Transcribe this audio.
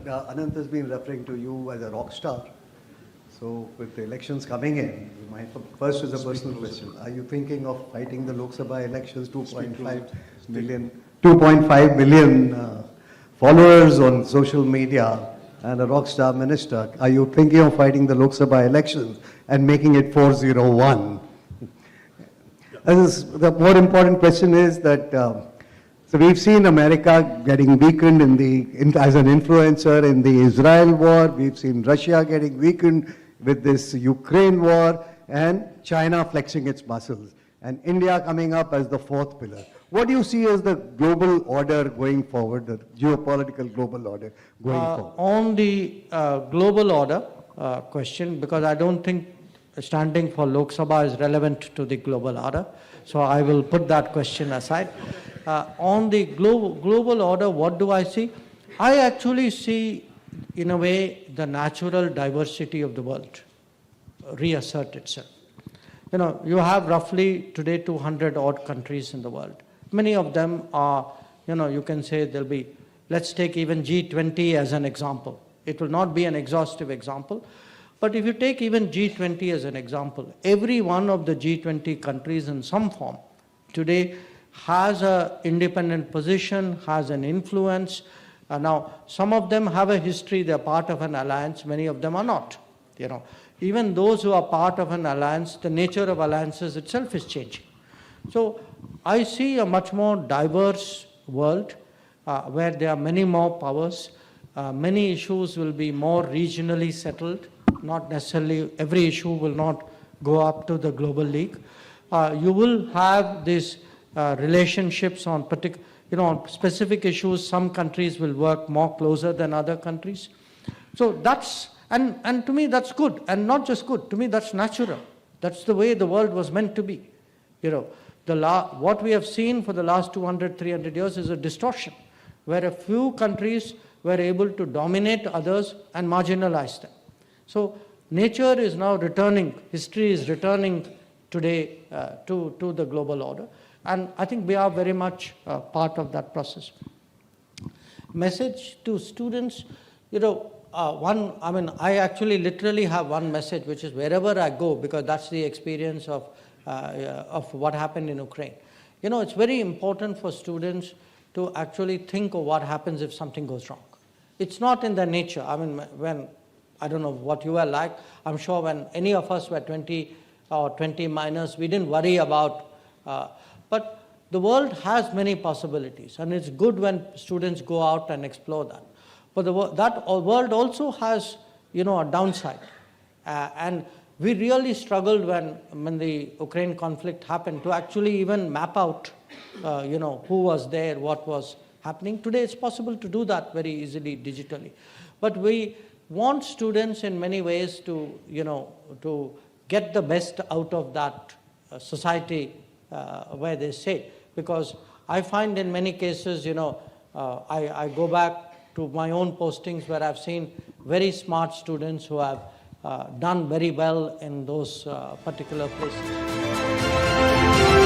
Anant has been referring to you as a rock star. So with the elections coming in, first is a personal question. Are you thinking of fighting the Lok Sabha elections, 2.5 million followers on social media and a rock star minister? Are you thinking of fighting the Lok Sabha elections and making it 401? The more important question is that so we've seen America getting weakened as an influencer in the Israel war. We've seen Russia getting weakened with this Ukraine war, and China flexing its muscles, and India coming up as the fourth pillar. What do you see as the global order going forward, the geopolitical global order going forward? On the global order question, because I don't think standing for Lok Sabha is relevant to the global order, so I will put that question aside. On the global order, what do I see? I actually see, in a way, the natural diversity of the world reassert itself. You know, you have roughly today 200 odd countries in the world. Many of them are, you know, you can say there'll be, let's take even G20 as an example. It will not be an exhaustive example, but if you take even G20 as an example, every one of the G20 countries in some form today has an independent position, has an influence. Now, some of them have a history, they're part of an alliance, many of them are not. You know, even those who are part of an alliance, the nature of alliances itself is changing. So, I see a much more diverse world where there are many more powers. Many issues will be more regionally settled, not necessarily every issue will not go up to the global league. You will have these relationships on on specific issues. Some countries will work more closer than other countries. So that's, and to me that's good, and not just good, to me that's natural. That's the way the world was meant to be. You know, what we have seen for the last 200, 300 years is a distortion, where a few countries were able to dominate others and marginalize them. So nature is now returning, history is returning today to the global order. And I think we are very much part of that process. Message to students, you know, I actually literally have one message, which is wherever I go, because that's the experience of what happened in Ukraine. You know, it's very important for students to actually think of what happens if something goes wrong. It's not in their nature. I mean, when, I don't know what you were like, I'm sure when any of us were 20 or 20 minors, we didn't worry about but the world has many possibilities, and it's good when students go out and explore that. But that world also has, you know, a downside. And we really struggled when the Ukraine conflict happened to actually even map out, you know, who was there, what was happening. Today it's possible to do that very easily digitally. But we want students in many ways to, you know, to get the best out of that society where they say, because I find in many cases, you know, I go back to my own postings where I've seen very smart students who have done very well in those particular places.